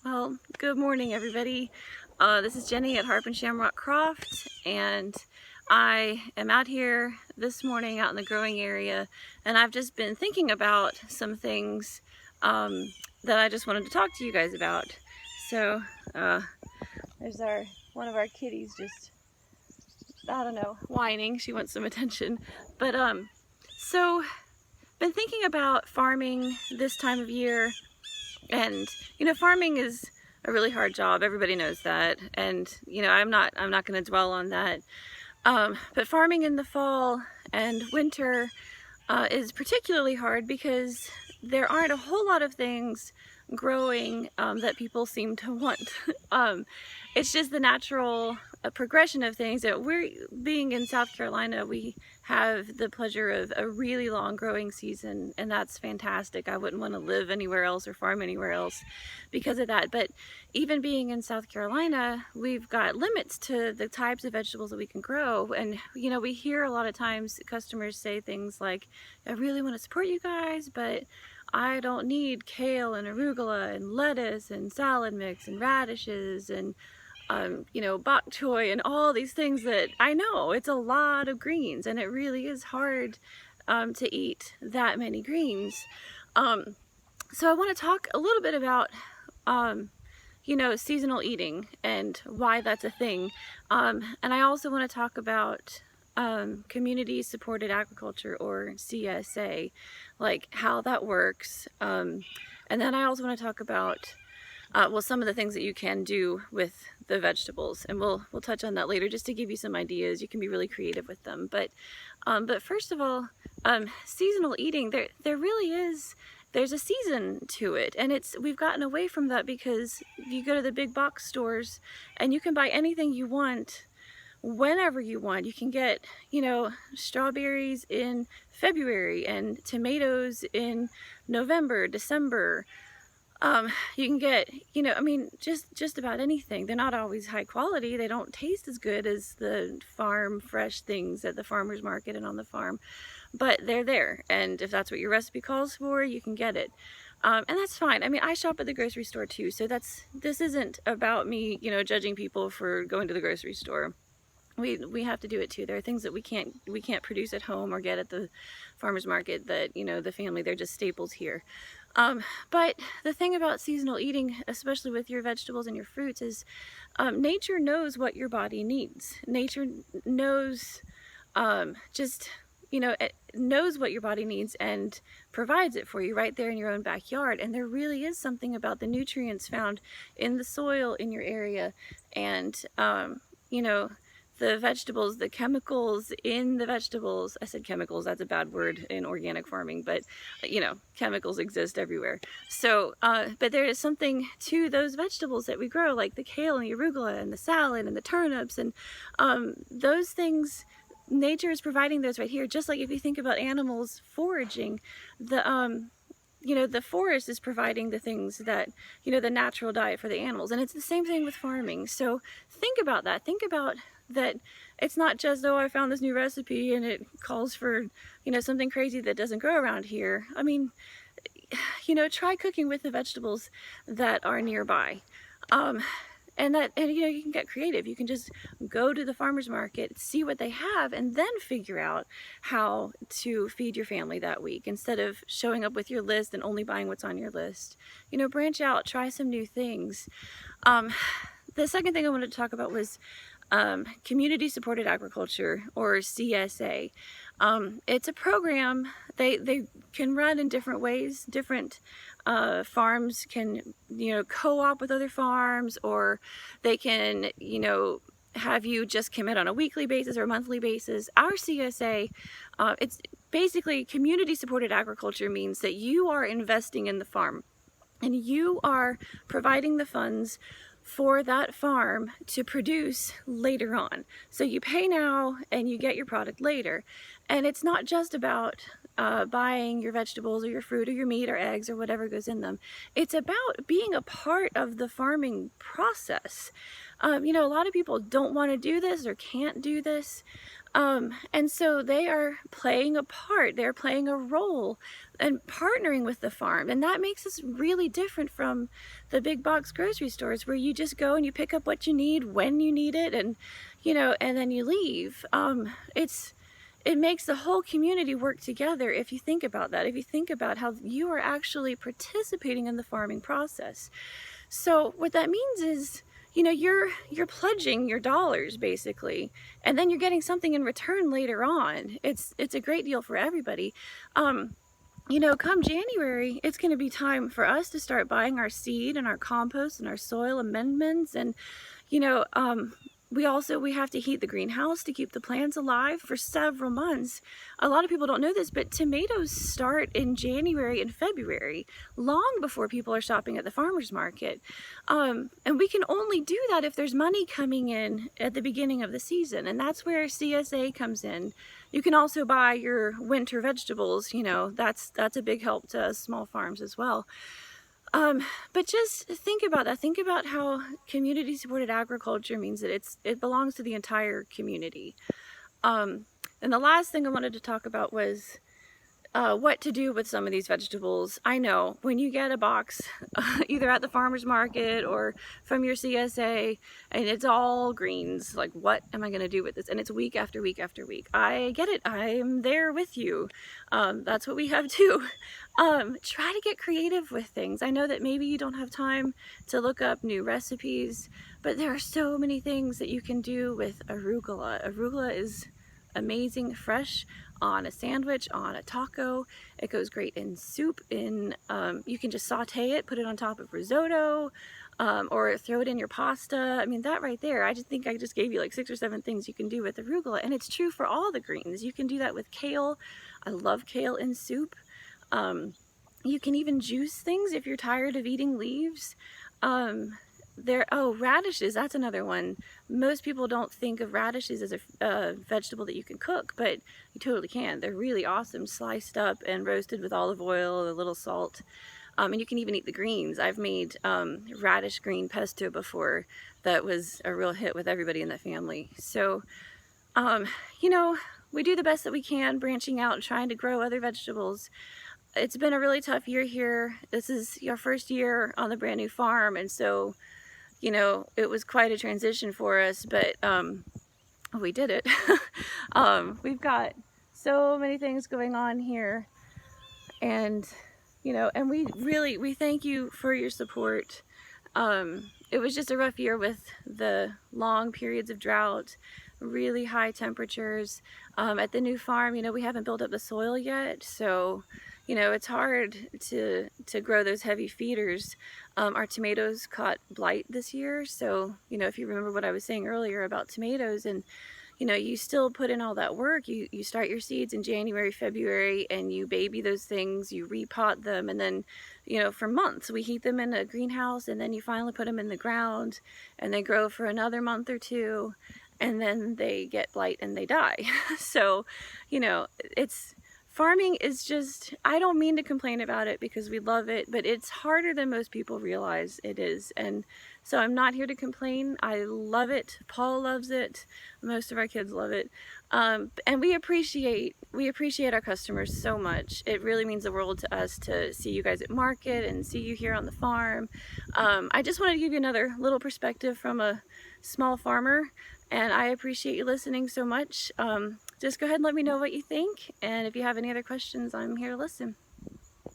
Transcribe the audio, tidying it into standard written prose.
Well, good morning, everybody. This is Jenny at Harp and Shamrock Croft, and I am out here this morning out in the growing area, and I've just been thinking about some things that I just wanted to talk to you guys about. So, there's one of our kitties just, I don't know, whining. She wants some attention. But, so, been thinking about farming this time of year. And farming is a really hard job. Everybody knows that, and I'm not going to dwell on that. But farming in the fall and winter is particularly hard because there aren't a whole lot of things growing that people seem to want. It's just the natural progression of things. That we're being in South Carolina, we have the pleasure of a really long growing season, and that's fantastic. I wouldn't want to live anywhere else or farm anywhere else because of that. But even being in South Carolina, we've got limits to the types of vegetables that we can grow. And we hear a lot of times customers say things like, I really want to support you guys, but I don't need kale and arugula and lettuce and salad mix and radishes and bok choy and all these things that I know it's a lot of greens, and it really is hard to eat that many greens. So I want to talk a little bit about seasonal eating and why that's a thing. And I also want to talk about community supported agriculture, or CSA, like how that works. And then I also want to talk about some of the things that you can do with the vegetables, and we'll touch on that later just to give you some ideas. You can be really creative with them. But first of all, seasonal eating, there really is, there's a season to it, and we've gotten away from that because you go to the big box stores and you can buy anything you want whenever you want. You can get strawberries in February and tomatoes in November, December. You can get, just about anything. They're not always high quality. They don't taste as good as the farm fresh things at the farmer's market and on the farm, but they're there. And if that's what your recipe calls for, you can get it. And that's fine. I mean, I shop at the grocery store too. So this isn't about me, judging people for going to the grocery store. We have to do it too. There are things that we can't produce at home or get at the farmer's market that, the family, they're just staples here. But the thing about seasonal eating, especially with your vegetables and your fruits, is nature knows what your body needs. Nature knows, it knows what your body needs and provides it for you right there in your own backyard. And there really is something about the nutrients found in the soil in your area, and the vegetables, the chemicals in the vegetables. I said chemicals, that's a bad word in organic farming, but chemicals exist everywhere. So, but there is something to those vegetables that we grow, like the kale and the arugula and the salad and the turnips, and those things, nature is providing those right here. Just like if you think about animals foraging, the forest is providing the things that, the natural diet for the animals. And it's the same thing with farming. So think about that. Think about that it's not just, oh, I found this new recipe and it calls for, something crazy that doesn't grow around here. I mean, try cooking with the vegetables that are nearby. And you can get creative. You can just go to the farmer's market, see what they have, and then figure out how to feed your family that week instead of showing up with your list and only buying what's on your list. Branch out, try some new things. The second thing I wanted to talk about was community supported agriculture, or CSA. It's a program. They can run in different ways. Different farms can co-op with other farms, or they can have you just commit on a weekly basis or a monthly basis. Our CSA, it's basically community supported agriculture, means that you are investing in the farm and you are providing the funds for that farm to produce later on. So you pay now and you get your product later. And it's not just about buying your vegetables or your fruit or your meat or eggs or whatever goes in them. It's about being a part of the farming process. A lot of people don't want to do this or can't do this. And so they are playing a part, they're playing a role and partnering with the farm. And that makes us really different from the big box grocery stores where you just go and you pick up what you need when you need it, and and then you leave. It makes the whole community work together if you think about that, if you think about how you are actually participating in the farming process. So what that means is, you're pledging your dollars basically, and then you're getting something in return later on. It's a great deal for everybody. Come January, it's going to be time for us to start buying our seed and our compost and our soil amendments, and you know, we have to heat the greenhouse to keep the plants alive for several months. A lot of people don't know this, but tomatoes start in January and February, long before people are shopping at the farmer's market. And we can only do that if there's money coming in at the beginning of the season, and that's where CSA comes in. You can also buy your winter vegetables, that's a big help to small farms as well. But just think about that. Think about how community-supported agriculture means that it belongs to the entire community. And the last thing I wanted to talk about was what to do with some of these vegetables. I know when you get a box either at the farmer's market or from your CSA and it's all greens, like, what am I going to do with this? And it's week after week after week. I get it. I'm there with you. That's what we have too. Try to get creative with things. I know that maybe you don't have time to look up new recipes, but there are so many things that you can do with arugula. Arugula is amazing fresh on a sandwich, on a taco. It goes great in soup. You can just saute it, put it on top of risotto, or throw it in your pasta. I mean, that right there, I just think I just gave you like 6 or 7 things you can do with arugula, and it's true for all the greens. You can do that with kale. I love kale in soup. You can even juice things if you're tired of eating leaves. Radishes, that's another one. Most people don't think of radishes as a vegetable that you can cook, but you totally can. They're really awesome, sliced up and roasted with olive oil, a little salt. And you can even eat the greens. I've made radish green pesto before that was a real hit with everybody in the family. So, we do the best that we can, branching out and trying to grow other vegetables. It's been a really tough year here. This is your first year on the brand new farm, and so it was quite a transition for us, but we did it. We've got so many things going on here, and and we thank you for your support. It was just a rough year with the long periods of drought, really high temperatures. At the new farm, we haven't built up the soil yet, so it's hard to grow those heavy feeders. Our tomatoes caught blight this year, so if you remember what I was saying earlier about tomatoes, and you still put in all that work. You start your seeds in January, February, and you baby those things, you repot them, and then for months we heat them in a greenhouse, and then you finally put them in the ground, and they grow for another month or two, and then they get blight and they die. So farming is just, I don't mean to complain about it because we love it, but it's harder than most people realize it is. And so I'm not here to complain. I love it. Paul loves it. Most of our kids love it. And we appreciate our customers so much. It really means the world to us to see you guys at market and see you here on the farm. I just wanted to give you another little perspective from a small farmer, and I appreciate you listening so much. Just go ahead and let me know what you think, and if you have any other questions, I'm here to listen.